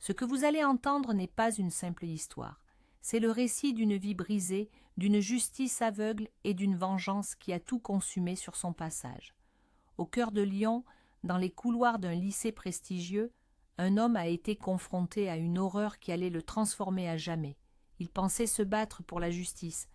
Ce que vous allez entendre n'est pas une simple histoire. C'est le récit d'une vie brisée, d'une justice aveugle et d'une vengeance qui a tout consumé sur son passage. Au cœur de Lyon, dans les couloirs d'un lycée prestigieux, un homme a été confronté à une horreur qui allait le transformer à jamais. Il pensait se battre pour la justice,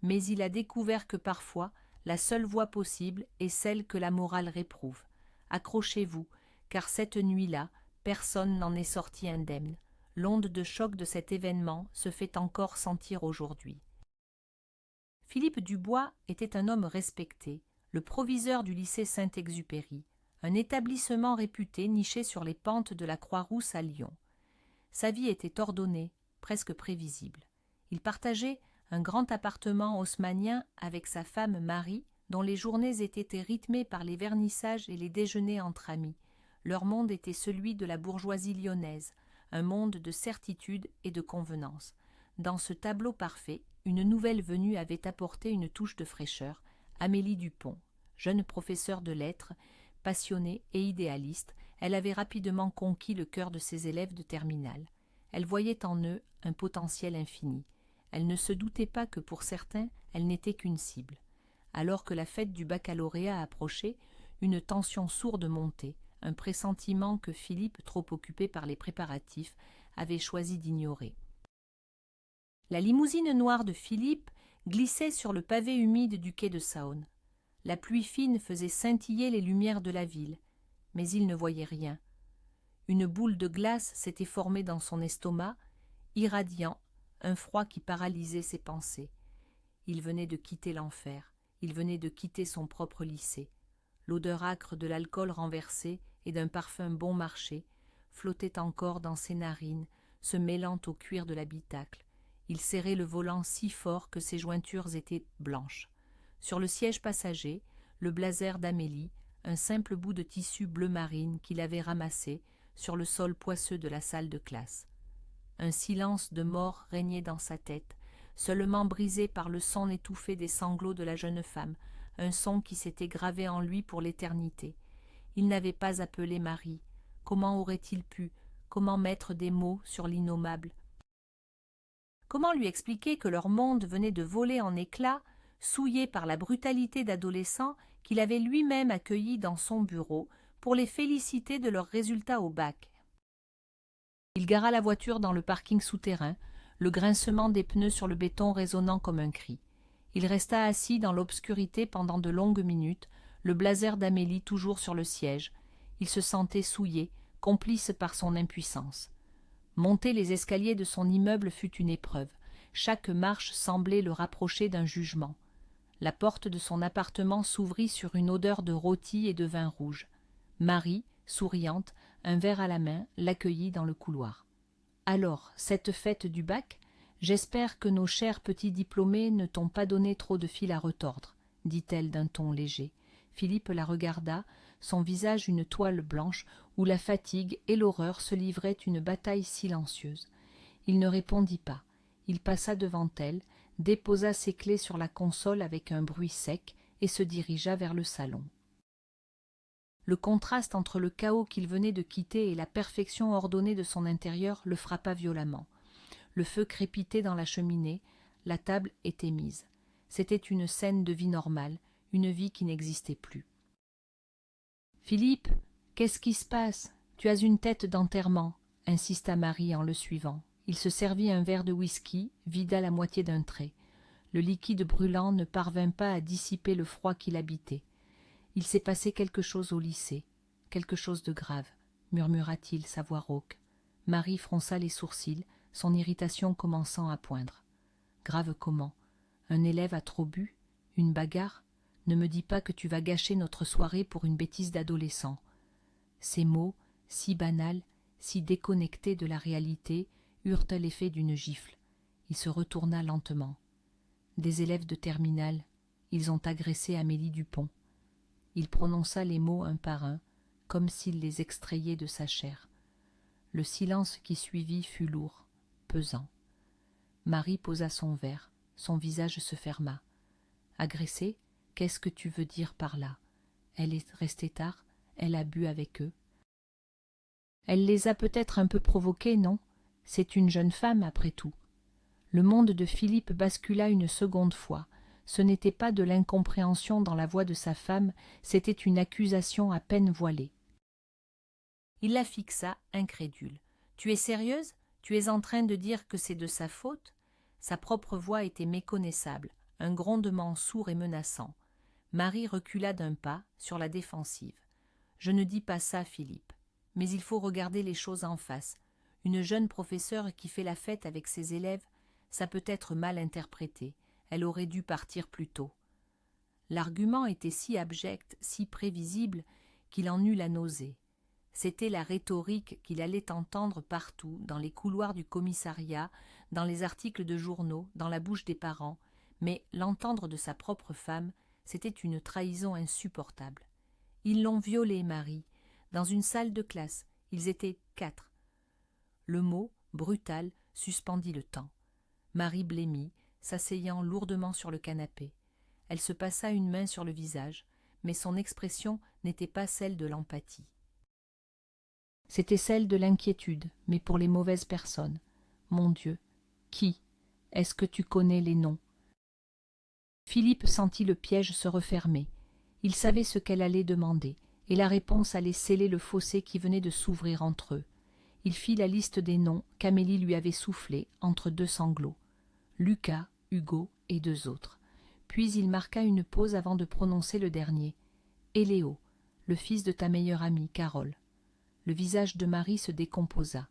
mais il a découvert que parfois, la seule voie possible est celle que la morale réprouve. Accrochez-vous, car cette nuit-là, personne n'en est sorti indemne. L'onde de choc de cet événement se fait encore sentir aujourd'hui. Philippe Dubois était un homme respecté, le proviseur du lycée Saint-Exupéry, un établissement réputé niché sur les pentes de la Croix-Rousse à Lyon. Sa vie était ordonnée, presque prévisible. Il partageait un grand appartement haussmannien avec sa femme Marie, dont les journées étaient rythmées par les vernissages et les déjeuners entre amis. Leur monde était celui de la bourgeoisie lyonnaise, un monde de certitude et de convenance. Dans ce tableau parfait, une nouvelle venue avait apporté une touche de fraîcheur, Amélie Dupont. Jeune professeure de lettres, passionnée et idéaliste, elle avait rapidement conquis le cœur de ses élèves de terminale. Elle voyait en eux un potentiel infini. Elle ne se doutait pas que pour certains, elle n'était qu'une cible. Alors que la fête du baccalauréat approchait, une tension sourde montait, un pressentiment que Philippe, trop occupé par les préparatifs, avait choisi d'ignorer. La limousine noire de Philippe glissait sur le pavé humide du quai de Saône. La pluie fine faisait scintiller les lumières de la ville, mais il ne voyait rien. Une boule de glace s'était formée dans son estomac, irradiant un froid qui paralysait ses pensées. Il venait de quitter l'enfer, il venait de quitter son propre lycée. L'odeur âcre de l'alcool renversé et d'un parfum bon marché flottait encore dans ses narines, se mêlant au cuir de l'habitacle. Il serrait le volant si fort que ses jointures étaient blanches. Sur le siège passager, le blazer d'Amélie, un simple bout de tissu bleu marine qu'il avait ramassé sur le sol poisseux de la salle de classe. Un silence de mort régnait dans sa tête, seulement brisé par le son étouffé des sanglots de la jeune femme, un son qui s'était gravé en lui pour l'éternité. Il n'avait pas appelé Marie. Comment aurait-il pu? Comment mettre des mots sur l'innommable? Comment lui expliquer que leur monde venait de voler en éclats, souillé par la brutalité d'adolescents qu'il avait lui-même accueillis dans son bureau pour les féliciter de leurs résultats au bac? Il gara la voiture dans le parking souterrain, le grincement des pneus sur le béton résonnant comme un cri. Il resta assis dans l'obscurité pendant de longues minutes, le blazer d'Amélie toujours sur le siège. Il se sentait souillé, complice par son impuissance. Monter les escaliers de son immeuble fut une épreuve. Chaque marche semblait le rapprocher d'un jugement. La porte de son appartement s'ouvrit sur une odeur de rôti et de vin rouge. Marie, souriante, un verre à la main, l'accueillit dans le couloir. « Alors, cette fête du bac, j'espère que nos chers petits diplômés ne t'ont pas donné trop de fil à retordre, » dit-elle d'un ton léger. Philippe la regarda, son visage une toile blanche où la fatigue et l'horreur se livraient une bataille silencieuse. Il ne répondit pas. Il passa devant elle, déposa ses clés sur la console avec un bruit sec et se dirigea vers le salon. Le contraste entre le chaos qu'il venait de quitter et la perfection ordonnée de son intérieur le frappa violemment. Le feu crépitait dans la cheminée, la table était mise. C'était une scène de vie normale, une vie qui n'existait plus. « Philippe, qu'est-ce qui se passe? Tu as une tête d'enterrement, » insista Marie en le suivant. Il se servit un verre de whisky, vida la moitié d'un trait. Le liquide brûlant ne parvint pas à dissiper le froid qui l'habitait. « Il s'est passé quelque chose au lycée, quelque chose de grave, » murmura-t-il, sa voix rauque. Marie fronça les sourcils, son irritation commençant à poindre. « Grave comment? Un élève a trop bu? Une bagarre? Ne me dis pas que tu vas gâcher notre soirée pour une bêtise d'adolescent. » Ces mots, si banals, si déconnectés de la réalité, eurent l'effet d'une gifle. Il se retourna lentement. Des élèves de terminale, ils ont agressé Amélie Dupont. Il prononça les mots un par un, comme s'il les extrayait de sa chair. Le silence qui suivit fut lourd, pesant. Marie posa son verre, son visage se ferma. « Agressé, qu'est-ce que tu veux dire par là? Elle est restée tard, elle a bu avec eux. » Elle les a peut-être un peu provoqués, non? C'est une jeune femme, après tout. Le monde de Philippe bascula une seconde fois. Ce n'était pas de l'incompréhension dans la voix de sa femme, c'était une accusation à peine voilée. Il la fixa, incrédule. « Tu es sérieuse? Tu es en train de dire que c'est de sa faute ?» Sa propre voix était méconnaissable, un grondement sourd et menaçant. Marie recula d'un pas, sur la défensive. « Je ne dis pas ça, Philippe. Mais il faut regarder les choses en face. Une jeune professeure qui fait la fête avec ses élèves, ça peut être mal interprété. Elle aurait dû partir plus tôt. » L'argument était si abject, si prévisible, qu'il en eut la nausée. C'était la rhétorique qu'il allait entendre partout, dans les couloirs du commissariat, dans les articles de journaux, dans la bouche des parents, mais l'entendre de sa propre femme, c'était une trahison insupportable. Ils l'ont violée, Marie, dans une salle de classe, ils étaient 4. Le mot, brutal, suspendit le temps. Marie blêmit, s'asseyant lourdement sur le canapé. Elle se passa une main sur le visage, mais son expression n'était pas celle de l'empathie. C'était celle de l'inquiétude, mais pour les mauvaises personnes. Mon Dieu, qui? Est-ce que tu connais les noms? Philippe sentit le piège se refermer. Il savait ce qu'elle allait demander, et la réponse allait sceller le fossé qui venait de s'ouvrir entre eux. Il fit la liste des noms qu'Amélie lui avait soufflés entre 2 sanglots. Lucas, Hugo et 2 autres. Puis il marqua une pause avant de prononcer le dernier. « Et Léo, le fils de ta meilleure amie, Carole. » Le visage de Marie se décomposa.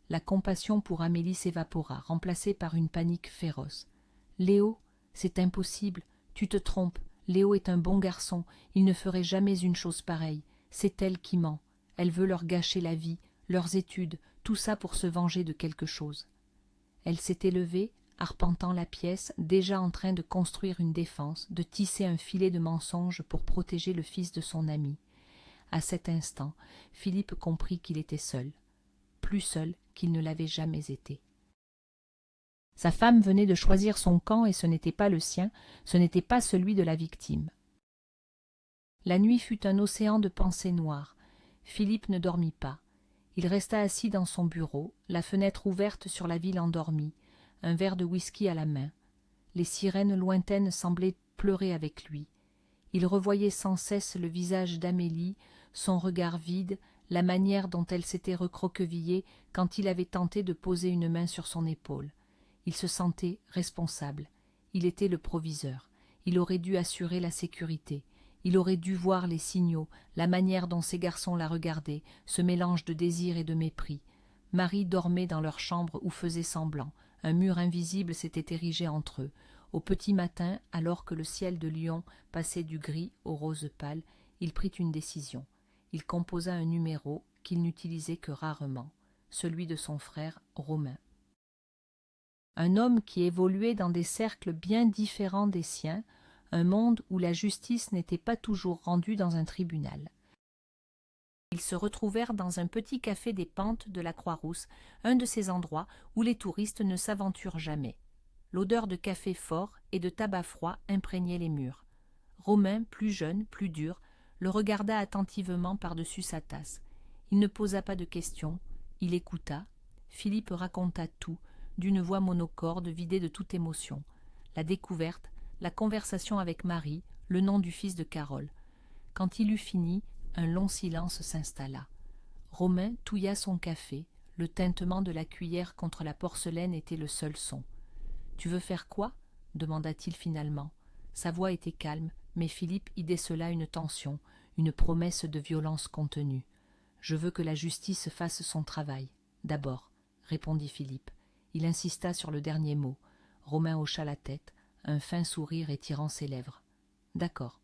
La compassion pour Amélie s'évapora, remplacée par une panique féroce. « Léo, c'est impossible, tu te trompes. Léo est un bon garçon, il ne ferait jamais une chose pareille. C'est elle qui ment. Elle veut leur gâcher la vie, leurs études, tout ça pour se venger de quelque chose. » Elle s'était levée, arpentant la pièce, déjà en train de construire une défense, de tisser un filet de mensonges pour protéger le fils de son ami. À cet instant, Philippe comprit qu'il était seul, plus seul qu'il ne l'avait jamais été. Sa femme venait de choisir son camp et ce n'était pas le sien, ce n'était pas celui de la victime. La nuit fut un océan de pensées noires. Philippe ne dormit pas. Il resta assis dans son bureau, la fenêtre ouverte sur la ville endormie, un verre de whisky à la main. Les sirènes lointaines semblaient pleurer avec lui. Il revoyait sans cesse le visage d'Amélie, son regard vide, la manière dont elle s'était recroquevillée quand il avait tenté de poser une main sur son épaule. Il se sentait responsable. Il était le proviseur. Il aurait dû assurer la sécurité. Il aurait dû voir les signaux, la manière dont ces garçons la regardaient, ce mélange de désir et de mépris. Marie dormait dans leur chambre ou faisait semblant. Un mur invisible s'était érigé entre eux. Au petit matin, alors que le ciel de Lyon passait du gris au rose pâle, il prit une décision. Il composa un numéro qu'il n'utilisait que rarement, celui de son frère Romain. Un homme qui évoluait dans des cercles bien différents des siens, un monde où la justice n'était pas toujours rendue dans un tribunal. Ils se retrouvèrent dans un petit café des Pentes de la Croix-Rousse, un de ces endroits où les touristes ne s'aventurent jamais. L'odeur de café fort et de tabac froid imprégnait les murs. Romain, plus jeune, plus dur, le regarda attentivement par-dessus sa tasse. Il ne posa pas de questions, il écouta. Philippe raconta tout, d'une voix monocorde vidée de toute émotion. La découverte, la conversation avec Marie, le nom du fils de Carole. Quand il eut fini, un long silence s'installa. Romain touilla son café, le tintement de la cuillère contre la porcelaine était le seul son. « Tu veux faire quoi » demanda-t-il finalement. Sa voix était calme, mais Philippe y décela une tension, une promesse de violence contenue. « Je veux que la justice fasse son travail, d'abord, » répondit Philippe. Il insista sur le dernier mot. Romain hocha la tête, un fin sourire étirant ses lèvres. « D'accord,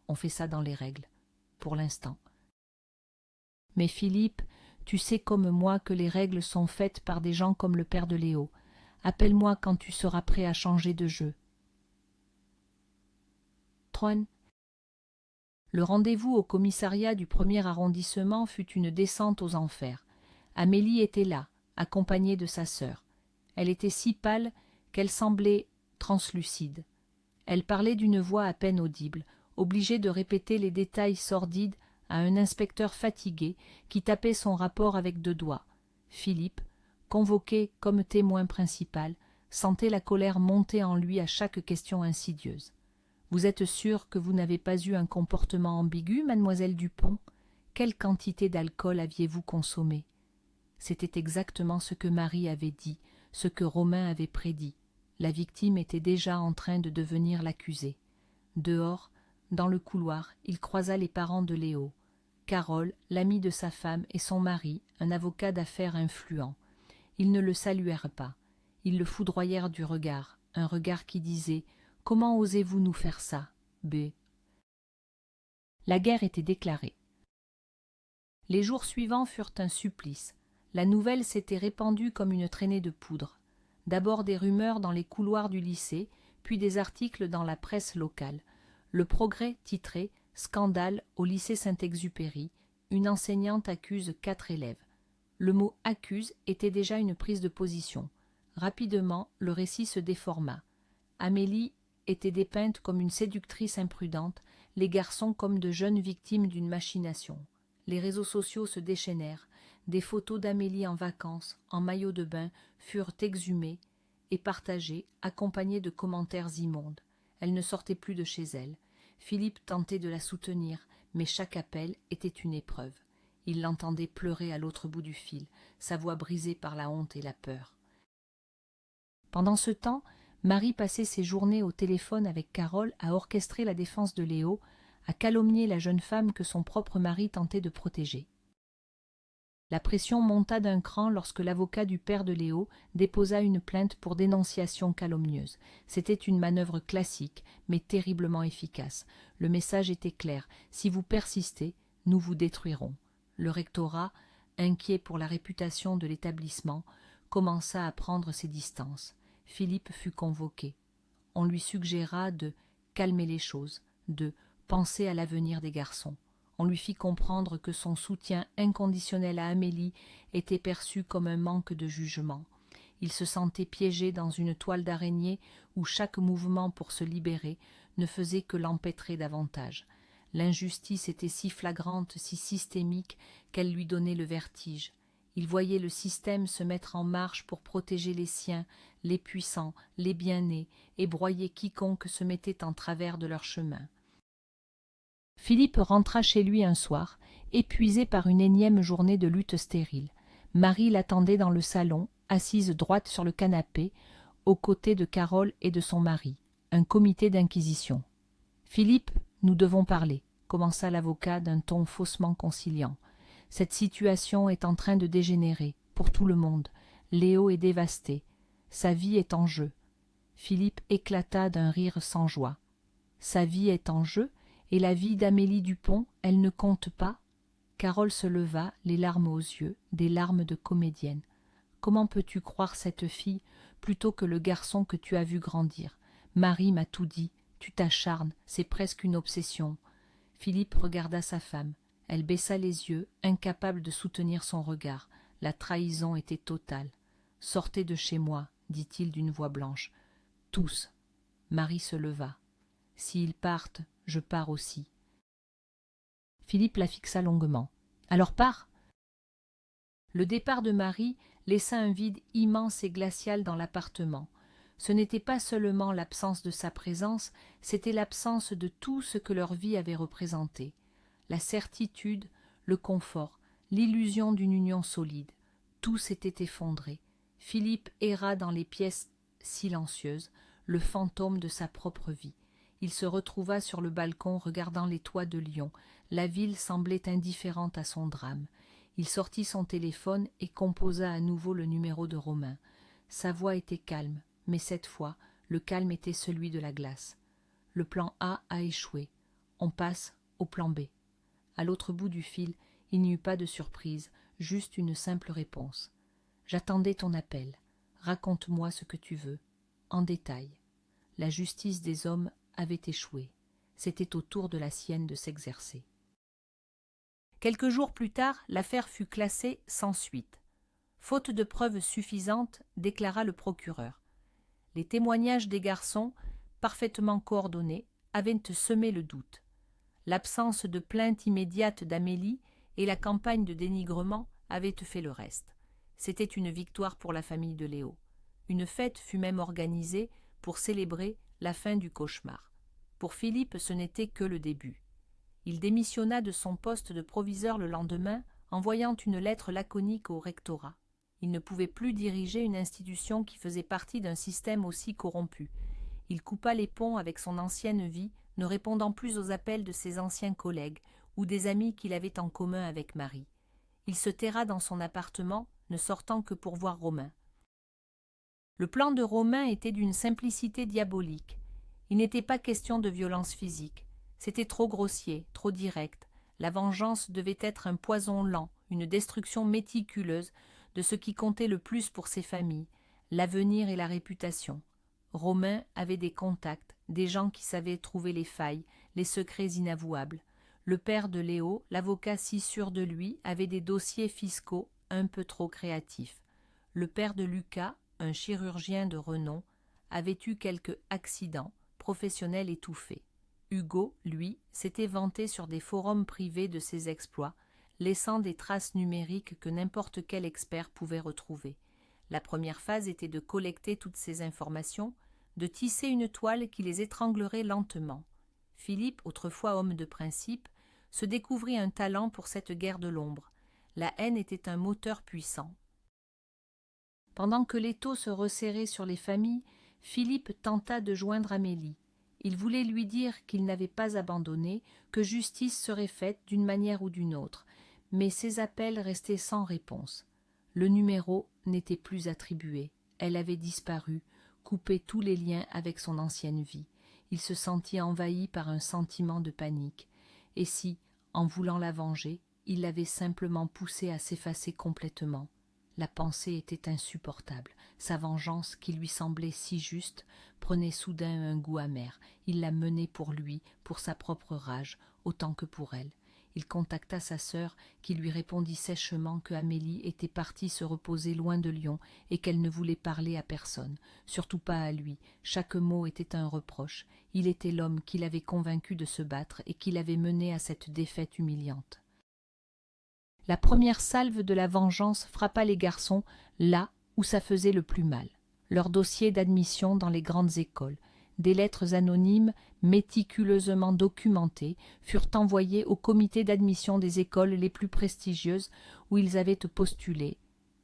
on fait ça dans les règles, pour l'instant. » « Mais Philippe, tu sais comme moi que les règles sont faites par des gens comme le père de Léo. Appelle-moi quand tu seras prêt à changer de jeu. » Tron. Le rendez-vous au commissariat du 1er arrondissement fut une descente aux enfers. Amélie était là, accompagnée de sa sœur. Elle était si pâle qu'elle semblait translucide. Elle parlait d'une voix à peine audible, obligée de répéter les détails sordides à un inspecteur fatigué qui tapait son rapport avec 2 doigts. Philippe, convoqué comme témoin principal, sentait la colère monter en lui à chaque question insidieuse. « Vous êtes sûre que vous n'avez pas eu un comportement ambigu, mademoiselle Dupont? Quelle quantité d'alcool aviez-vous consommé ?» C'était exactement ce que Marie avait dit, ce que Romain avait prédit. La victime était déjà en train de devenir l'accusée. Dehors, dans le couloir, il croisa les parents de Léo. Carole, l'amie de sa femme, et son mari, un avocat d'affaires influent. Ils ne le saluèrent pas. Ils le foudroyèrent du regard, un regard qui disait « Comment osez-vous nous faire ça, B ?» La guerre était déclarée. Les jours suivants furent un supplice. La nouvelle s'était répandue comme une traînée de poudre. D'abord des rumeurs dans les couloirs du lycée, puis des articles dans la presse locale. Le Progrès titrait « Scandale au lycée Saint-Exupéry, une enseignante accuse 4 élèves ». Le mot « accuse » était déjà une prise de position. Rapidement, le récit se déforma. Amélie était dépeinte comme une séductrice imprudente, les garçons comme de jeunes victimes d'une machination. Les réseaux sociaux se déchaînèrent. Des photos d'Amélie en vacances, en maillot de bain, furent exhumées et partagées, accompagnées de commentaires immondes. Elle ne sortait plus de chez elle. Philippe tentait de la soutenir, mais chaque appel était une épreuve. Il l'entendait pleurer à l'autre bout du fil, sa voix brisée par la honte et la peur. Pendant ce temps, Marie passait ses journées au téléphone avec Carole à orchestrer la défense de Léo, à calomnier la jeune femme que son propre mari tentait de protéger. La pression monta d'un cran lorsque l'avocat du père de Léo déposa une plainte pour dénonciation calomnieuse. C'était une manœuvre classique, mais terriblement efficace. Le message était clair. Si vous persistez, nous vous détruirons. Le rectorat, inquiet pour la réputation de l'établissement, commença à prendre ses distances. Philippe fut convoqué. On lui suggéra de calmer les choses, de penser à l'avenir des garçons. On lui fit comprendre que son soutien inconditionnel à Amélie était perçu comme un manque de jugement. Il se sentait piégé dans une toile d'araignée où chaque mouvement pour se libérer ne faisait que l'empêtrer davantage. L'injustice était si flagrante, si systémique, qu'elle lui donnait le vertige. Il voyait le système se mettre en marche pour protéger les siens, les puissants, les bien-nés, et broyer quiconque se mettait en travers de leur chemin. Philippe rentra chez lui un soir, épuisé par une énième journée de lutte stérile. Marie l'attendait dans le salon, assise droite sur le canapé, aux côtés de Carole et de son mari. Un comité d'inquisition. « Philippe, nous devons parler », commença l'avocat d'un ton faussement conciliant. « Cette situation est en train de dégénérer, pour tout le monde. Léo est dévasté. Sa vie est en jeu. » Philippe éclata d'un rire sans joie. « Sa vie est en jeu ? Et la vie d'Amélie Dupont, elle ne compte pas ?» Carole se leva, les larmes aux yeux, des larmes de comédienne. « Comment peux-tu croire cette fille plutôt que le garçon que tu as vu grandir? Marie m'a tout dit, tu t'acharnes, c'est presque une obsession. » Philippe regarda sa femme. Elle baissa les yeux, incapable de soutenir son regard. La trahison était totale. « Sortez de chez moi, dit-il d'une voix blanche. « Tous. » Marie se leva. « S'ils partent, je pars aussi. » Philippe la fixa longuement. « Alors pars !» Le départ de Marie laissa un vide immense et glacial dans l'appartement. Ce n'était pas seulement l'absence de sa présence, c'était l'absence de tout ce que leur vie avait représenté. La certitude, le confort, l'illusion d'une union solide, tout s'était effondré. Philippe erra dans les pièces silencieuses, le fantôme de sa propre vie. Il se retrouva sur le balcon regardant les toits de Lyon. La ville semblait indifférente à son drame. Il sortit son téléphone et composa à nouveau le numéro de Romain. Sa voix était calme, mais cette fois, le calme était celui de la glace. Le plan A a échoué. On passe au plan B. À l'autre bout du fil, il n'y eut pas de surprise, juste une simple réponse. « J'attendais ton appel. Raconte-moi ce que tu veux. En détail. » La justice des hommes avait échoué. C'était au tour de la sienne de s'exercer. Quelques jours plus tard, l'affaire fut classée sans suite. Faute de preuves suffisantes, déclara le procureur. Les témoignages des garçons, parfaitement coordonnés, avaient semé le doute. L'absence de plainte immédiate d'Amélie et la campagne de dénigrement avaient fait le reste. C'était une victoire pour la famille de Léo. Une fête fut même organisée pour célébrer la fin du cauchemar. Pour Philippe, ce n'était que le début. Il démissionna de son poste de proviseur le lendemain, envoyant une lettre laconique au rectorat. Il ne pouvait plus diriger une institution qui faisait partie d'un système aussi corrompu. Il coupa les ponts avec son ancienne vie, ne répondant plus aux appels de ses anciens collègues ou des amis qu'il avait en commun avec Marie. Il se terra dans son appartement, ne sortant que pour voir Romain. Le plan de Romain était d'une simplicité diabolique. Il n'était pas question de violence physique. C'était trop grossier, trop direct. La vengeance devait être un poison lent, une destruction méticuleuse de ce qui comptait le plus pour ses familles, l'avenir et la réputation. Romain avait des contacts, des gens qui savaient trouver les failles, les secrets inavouables. Le père de Léo, l'avocat si sûr de lui, avait des dossiers fiscaux un peu trop créatifs. Le père de Lucas, un chirurgien de renom, avait eu quelques accidents professionnels étouffés. Hugo, lui, s'était vanté sur des forums privés de ses exploits, laissant des traces numériques que n'importe quel expert pouvait retrouver. La première phase était de collecter toutes ces informations, de tisser une toile qui les étranglerait lentement. Philippe, autrefois homme de principe, se découvrit un talent pour cette guerre de l'ombre. La haine était un moteur puissant. Pendant que l'étau se resserrait sur les familles, Philippe tenta de joindre Amélie. Il voulait lui dire qu'il n'avait pas abandonné, que justice serait faite d'une manière ou d'une autre, mais ses appels restaient sans réponse. Le numéro n'était plus attribué, elle avait disparu, coupé tous les liens avec son ancienne vie. Il se sentit envahi par un sentiment de panique. Et si, en voulant la venger, il l'avait simplement poussée à s'effacer complètement? La pensée était insupportable. Sa vengeance, qui lui semblait si juste, prenait soudain un goût amer. Il la menait pour lui, pour sa propre rage, autant que pour elle. Il contacta sa sœur, qui lui répondit sèchement que Amélie était partie se reposer loin de Lyon et qu'elle ne voulait parler à personne, surtout pas à lui. Chaque mot était un reproche. Il était l'homme qui l'avait convaincu de se battre et qui l'avait mené à cette défaite humiliante. La première salve de la vengeance frappa les garçons là où ça faisait le plus mal. Leur dossier d'admission dans les grandes écoles. Des lettres anonymes, méticuleusement documentées, furent envoyées au comité d'admission des écoles les plus prestigieuses où ils avaient postulé.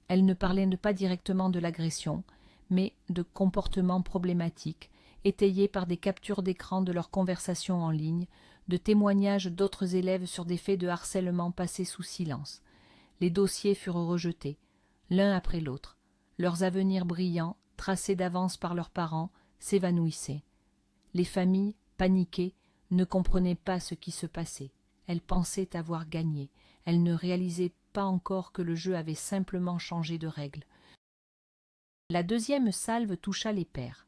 Elles ne parlaient pas directement de l'agression, mais de comportements problématiques, étayés par des captures d'écran de leurs conversations en ligne, de témoignages d'autres élèves sur des faits de harcèlement passés sous silence. Les dossiers furent rejetés, l'un après l'autre. Leurs avenirs brillants, tracés d'avance par leurs parents, s'évanouissaient. Les familles, paniquées, ne comprenaient pas ce qui se passait. Elles pensaient avoir gagné. Elles ne réalisaient pas encore que le jeu avait simplement changé de règles. La deuxième salve toucha les pères.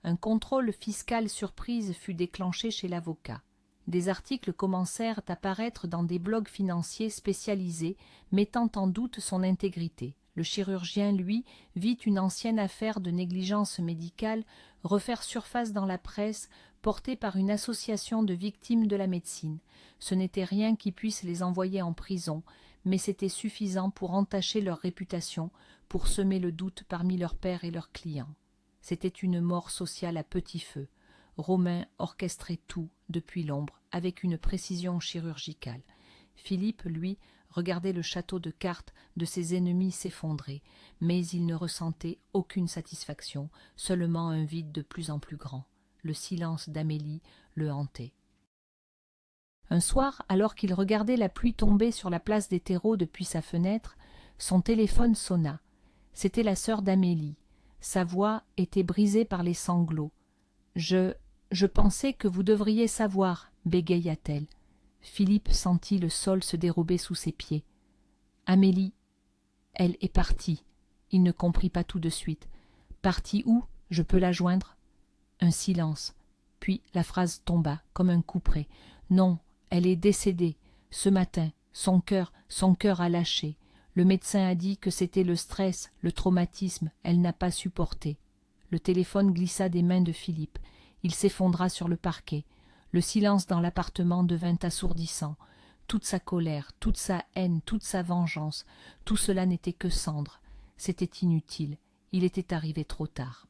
Un contrôle fiscal surprise fut déclenché chez l'avocat. Des articles commencèrent à paraître dans des blogs financiers spécialisés, mettant en doute son intégrité. Le chirurgien, lui, vit une ancienne affaire de négligence médicale refaire surface dans la presse, portée par une association de victimes de la médecine. Ce n'était rien qui puisse les envoyer en prison, mais c'était suffisant pour entacher leur réputation, pour semer le doute parmi leurs pairs et leurs clients. C'était une mort sociale à petit feu. Romain orchestrait tout depuis l'ombre, avec une précision chirurgicale. Philippe, lui, regardait le château de cartes de ses ennemis s'effondrer, mais il ne ressentait aucune satisfaction, seulement un vide de plus en plus grand. Le silence d'Amélie le hantait. Un soir, alors qu'il regardait la pluie tomber sur la place des terreaux depuis sa fenêtre, son téléphone sonna. C'était la sœur d'Amélie. Sa voix était brisée par les sanglots. « Je pensais que vous devriez savoir, bégaya-t-elle. Philippe sentit le sol se dérober sous ses pieds. Amélie, elle est partie. Il ne comprit pas tout de suite. Partie où? Je peux la joindre? Un silence. Puis la phrase tomba, comme un couperet. Non, elle est décédée. Ce matin, son cœur a lâché. Le médecin a dit que c'était le stress, le traumatisme, elle n'a pas supporté. Le téléphone glissa des mains de Philippe. Il s'effondra sur le parquet. Le silence dans l'appartement devint assourdissant. Toute sa colère, toute sa haine, toute sa vengeance, tout cela n'était que cendre. C'était inutile, il était arrivé trop tard.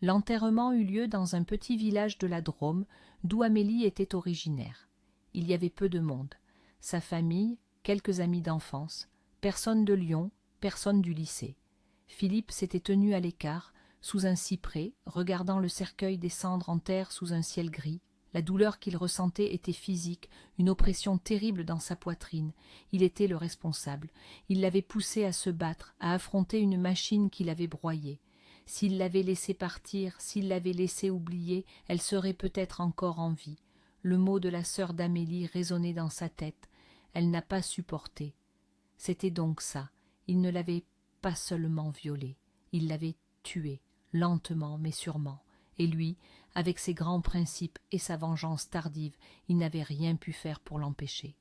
L'enterrement eut lieu dans un petit village de la Drôme, d'où Amélie était originaire. Il y avait peu de monde. Sa famille, quelques amis d'enfance, personne de Lyon, personne du lycée. Philippe s'était tenu à l'écart, sous un cyprès, regardant le cercueil descendre en terre sous un ciel gris. La douleur qu'il ressentait était physique, une oppression terrible dans sa poitrine. Il était le responsable. Il l'avait poussée à se battre, à affronter une machine qui l'avait broyée. S'il l'avait laissée partir, s'il l'avait laissée oublier, elle serait peut-être encore en vie. Le mot de la sœur d'Amélie résonnait dans sa tête. Elle n'a pas supporté. C'était donc ça. Il ne l'avait pas seulement violée, il l'avait tuée, lentement mais sûrement. Et lui, avec ses grands principes et sa vengeance tardive, il n'avait rien pu faire pour l'empêcher.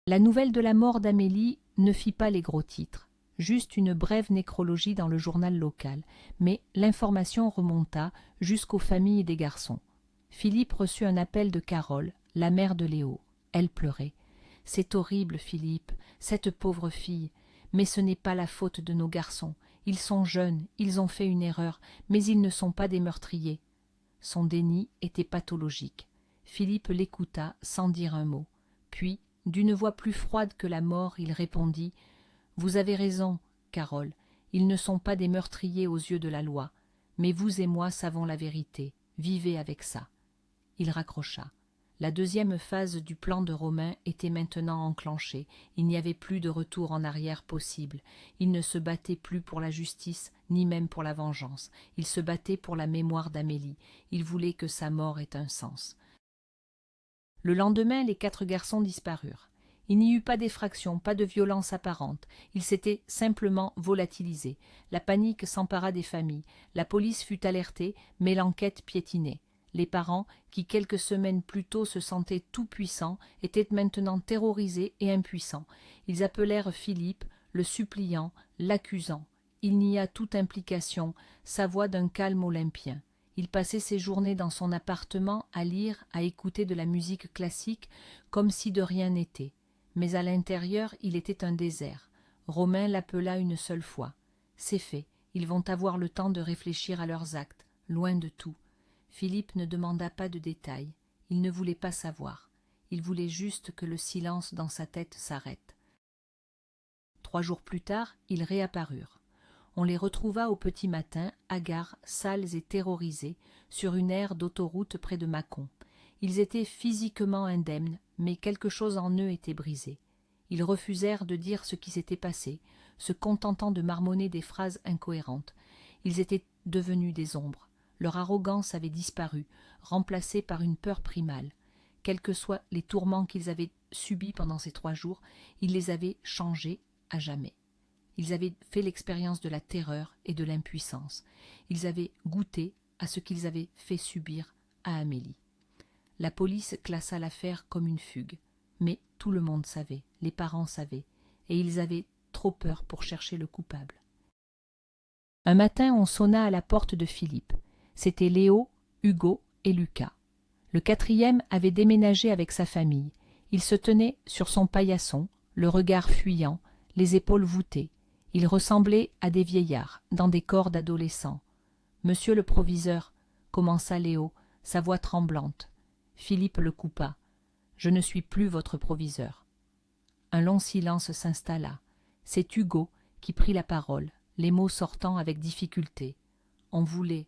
La nouvelle de la mort d'Amélie ne fit pas les gros titres, juste une brève nécrologie dans le journal local, mais l'information remonta jusqu'aux familles des garçons. Philippe reçut un appel de Carole, la mère de Léo. Elle pleurait. « C'est horrible, Philippe, cette pauvre fille, mais ce n'est pas la faute de nos garçons. Ils sont jeunes, ils ont fait une erreur, mais ils ne sont pas des meurtriers. » Son déni était pathologique. Philippe l'écouta sans dire un mot. Puis, d'une voix plus froide que la mort, il répondit « Vous avez raison, Carole, ils ne sont pas des meurtriers aux yeux de la loi, mais vous et moi savons la vérité. Vivez avec ça. » Il raccrocha. La deuxième phase du plan de Romain était maintenant enclenchée. Il n'y avait plus de retour en arrière possible. Il ne se battait plus pour la justice, ni même pour la vengeance. Il se battait pour la mémoire d'Amélie. Il voulait que sa mort ait un sens. Le lendemain, les 4 garçons disparurent. Il n'y eut pas d'effraction, pas de violence apparente. Ils s'étaient simplement volatilisés. La panique s'empara des familles. La police fut alertée, mais l'enquête piétinait. Les parents, qui quelques semaines plus tôt se sentaient tout-puissants, étaient maintenant terrorisés et impuissants. Ils appelèrent Philippe, le suppliant, l'accusant. Il nia toute implication, sa voix d'un calme olympien. Il passait ses journées dans son appartement à lire, à écouter de la musique classique, comme si de rien n'était. Mais à l'intérieur, il était un désert. Romain l'appela une seule fois. « C'est fait, ils vont avoir le temps de réfléchir à leurs actes, loin de tout. » Philippe ne demanda pas de détails. Il ne voulait pas savoir. Il voulait juste que le silence dans sa tête s'arrête. 3 jours plus tard, ils réapparurent. On les retrouva au petit matin, hagards, sales et terrorisés, sur une aire d'autoroute près de Mâcon. Ils étaient physiquement indemnes, mais quelque chose en eux était brisé. Ils refusèrent de dire ce qui s'était passé, se contentant de marmonner des phrases incohérentes. Ils étaient devenus des ombres. Leur arrogance avait disparu, remplacée par une peur primale. Quels que soient les tourments qu'ils avaient subis pendant ces 3 jours, ils les avaient changés à jamais. Ils avaient fait l'expérience de la terreur et de l'impuissance. Ils avaient goûté à ce qu'ils avaient fait subir à Amélie. La police classa l'affaire comme une fugue. Mais tout le monde savait, les parents savaient, et ils avaient trop peur pour chercher le coupable. Un matin, on sonna à la porte de Philippe. C'étaient Léo, Hugo et Lucas. Le 4e avait déménagé avec sa famille. Il se tenait sur son paillasson, le regard fuyant, les épaules voûtées. Il ressemblait à des vieillards, dans des corps d'adolescents. « Monsieur le proviseur » commença Léo, sa voix tremblante. Philippe le coupa. « Je ne suis plus votre proviseur. » Un long silence s'installa. C'est Hugo qui prit la parole, les mots sortant avec difficulté. On voulait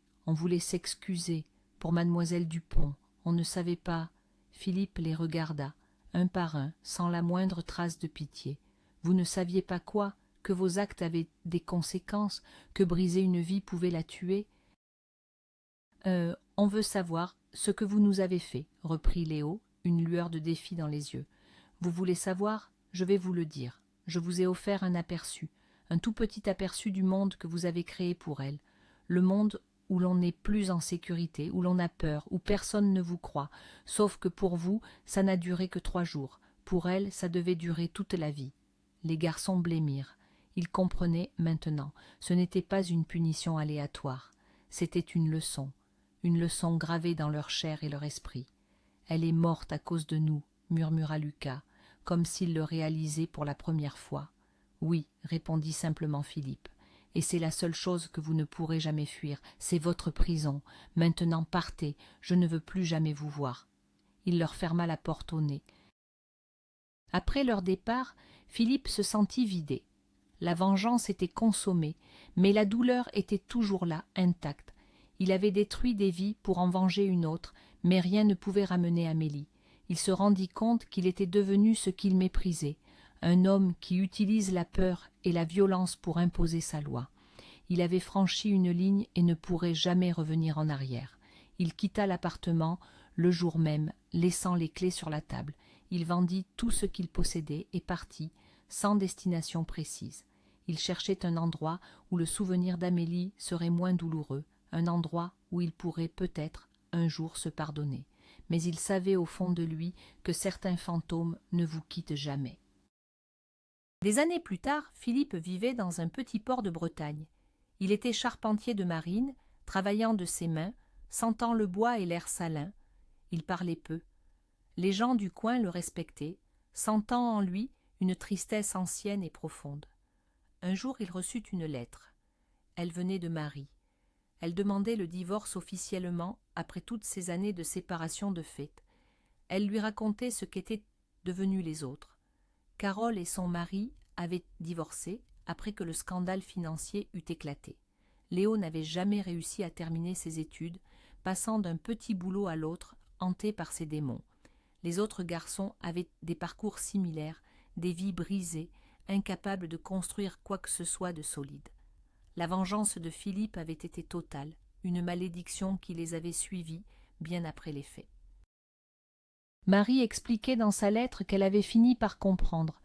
s'excuser pour mademoiselle Dupont. On ne savait pas. Philippe les regarda, un par un, sans la moindre trace de pitié. Vous ne saviez pas quoi? Que vos actes avaient des conséquences? Que briser une vie pouvait la tuer? On veut savoir ce que vous nous avez fait, reprit Léo, une lueur de défi dans les yeux. Vous voulez savoir? Je vais vous le dire. Je vous ai offert un aperçu, un tout petit aperçu du monde que vous avez créé pour elle. Le monde où l'on n'est plus en sécurité, où l'on a peur, où personne ne vous croit, sauf que pour vous, ça n'a duré que 3 jours. Pour elle, ça devait durer toute la vie. Les garçons blêmirent. Ils comprenaient maintenant. Ce n'était pas une punition aléatoire. C'était une leçon. une leçon gravée dans leur chair et leur esprit. « Elle est morte à cause de nous, » murmura Lucas, comme s'il le réalisait pour la première fois. « Oui, » répondit simplement Philippe, « et c'est la seule chose que vous ne pourrez jamais fuir, c'est votre prison. Maintenant partez, je ne veux plus jamais vous voir. » Il leur ferma la porte au nez. Après leur départ, Philippe se sentit vidé. La vengeance était consommée, mais la douleur était toujours là, intacte. Il avait détruit des vies pour en venger une autre, mais rien ne pouvait ramener Amélie. Il se rendit compte qu'il était devenu ce qu'il méprisait, un homme qui utilise la peur et la violence pour imposer sa loi. Il avait franchi une ligne et ne pourrait jamais revenir en arrière. Il quitta l'appartement le jour même, laissant les clés sur la table. Il vendit tout ce qu'il possédait et partit, sans destination précise. Il cherchait un endroit où le souvenir d'Amélie serait moins douloureux, un endroit où il pourrait peut-être un jour se pardonner. Mais il savait au fond de lui que certains fantômes ne vous quittent jamais. Des années plus tard, Philippe vivait dans un petit port de Bretagne. Il était charpentier de marine, travaillant de ses mains, sentant le bois et l'air salin. Il parlait peu. Les gens du coin le respectaient, sentant en lui une tristesse ancienne et profonde. Un jour, il reçut une lettre. Elle venait de Marie. Elle demandait le divorce officiellement après toutes ces années de séparation de fait. Elle lui racontait ce qu'étaient devenus les autres. Carole et son mari avaient divorcé après que le scandale financier eut éclaté. Léo n'avait jamais réussi à terminer ses études, passant d'un petit boulot à l'autre, hanté par ses démons. Les autres garçons avaient des parcours similaires, des vies brisées, incapables de construire quoi que ce soit de solide. La vengeance de Philippe avait été totale, une malédiction qui les avait suivis bien après les faits. Marie expliquait dans sa lettre qu'elle avait fini par comprendre,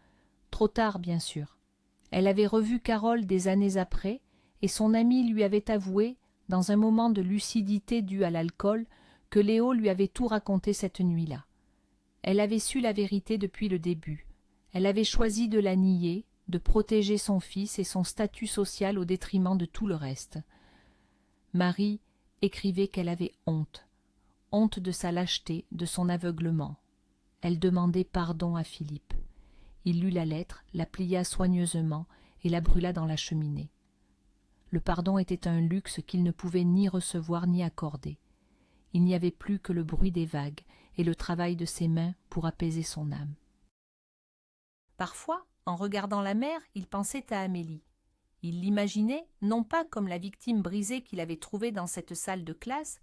trop tard bien sûr. Elle avait revu Carole des années après, et son amie lui avait avoué, dans un moment de lucidité due à l'alcool, que Léo lui avait tout raconté cette nuit-là. Elle avait su la vérité depuis le début. Elle avait choisi de la nier, de protéger son fils et son statut social au détriment de tout le reste. Marie écrivait qu'elle avait honte de sa lâcheté, de son aveuglement. Elle demandait pardon à Philippe. Il lut la lettre, la plia soigneusement et la brûla dans la cheminée. Le pardon était un luxe qu'il ne pouvait ni recevoir ni accorder. Il n'y avait plus que le bruit des vagues et le travail de ses mains pour apaiser son âme. Parfois, en regardant la mer, il pensait à Amélie. Il l'imaginait non pas comme la victime brisée qu'il avait trouvée dans cette salle de classe,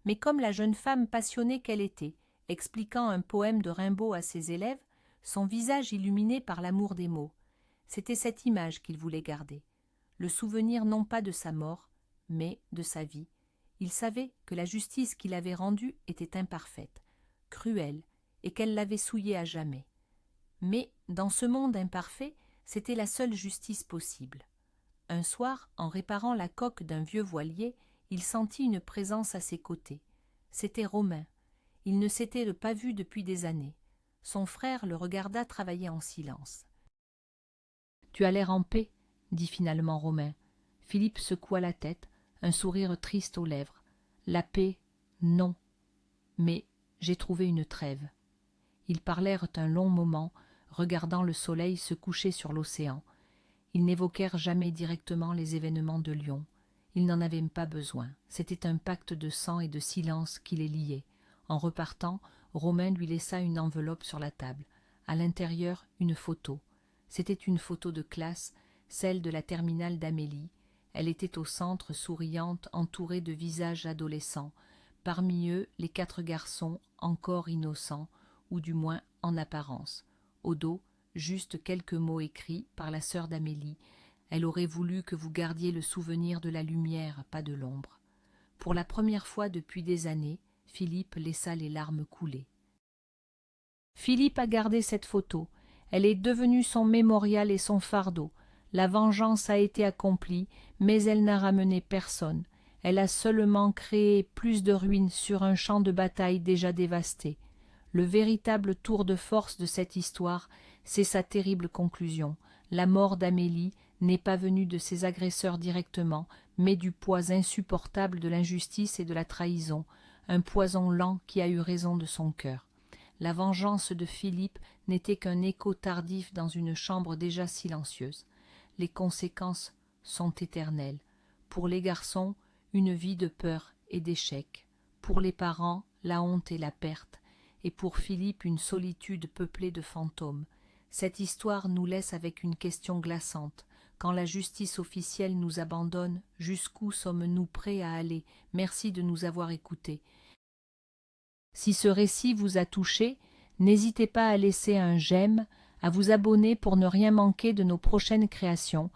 mais comme la jeune femme passionnée qu'elle était, expliquant un poème de Rimbaud à ses élèves, son visage illuminé par l'amour des mots. C'était cette image qu'il voulait garder, le souvenir non pas de sa mort, mais de sa vie. Il savait que la justice qu'il avait rendue était imparfaite, cruelle, et qu'elle l'avait souillé à jamais. Mais, dans ce monde imparfait, c'était la seule justice possible. Un soir, en réparant la coque d'un vieux voilier, il sentit une présence à ses côtés. C'était Romain. Il ne s'était pas vu depuis des années. Son frère le regarda travailler en silence. « Tu as l'air en paix, » dit finalement Romain. Philippe secoua la tête, un sourire triste aux lèvres. « La paix, non. Mais j'ai trouvé une trêve. » Ils parlèrent un long moment, regardant le soleil se coucher sur l'océan. Ils n'évoquèrent jamais directement les événements de Lyon. Ils n'en avaient pas besoin. C'était un pacte de sang et de silence qui les liait. En repartant, Romain lui laissa une enveloppe sur la table. À l'intérieur, une photo. C'était une photo de classe, celle de la terminale d'Amélie. Elle était au centre, souriante, entourée de visages adolescents. Parmi eux, les 4 garçons, encore innocents, ou du moins en apparence. Au dos, juste quelques mots écrits par la sœur d'Amélie. Elle aurait voulu que vous gardiez le souvenir de la lumière, pas de l'ombre. Pour la première fois depuis des années, Philippe laissa les larmes couler. Philippe a gardé cette photo. Elle est devenue son mémorial et son fardeau. La vengeance a été accomplie, mais elle n'a ramené personne. Elle a seulement créé plus de ruines sur un champ de bataille déjà dévasté. Le véritable tour de force de cette histoire, c'est sa terrible conclusion. La mort d'Amélie n'est pas venu de ses agresseurs directement, mais du poids insupportable de l'injustice et de la trahison, un poison lent qui a eu raison de son cœur. La vengeance de Philippe n'était qu'un écho tardif dans une chambre déjà silencieuse. Les conséquences sont éternelles. Pour les garçons, une vie de peur et d'échec. Pour les parents, la honte et la perte. Et pour Philippe, une solitude peuplée de fantômes. Cette histoire nous laisse avec une question glaçante. Quand la justice officielle nous abandonne, jusqu'où sommes-nous prêts à aller? Merci de nous avoir écoutés. Si ce récit vous a touché, n'hésitez pas à laisser un j'aime, à vous abonner pour ne rien manquer de nos prochaines créations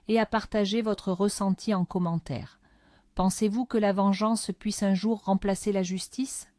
et à partager votre ressenti en commentaire. Pensez-vous que la vengeance puisse un jour remplacer la justice ?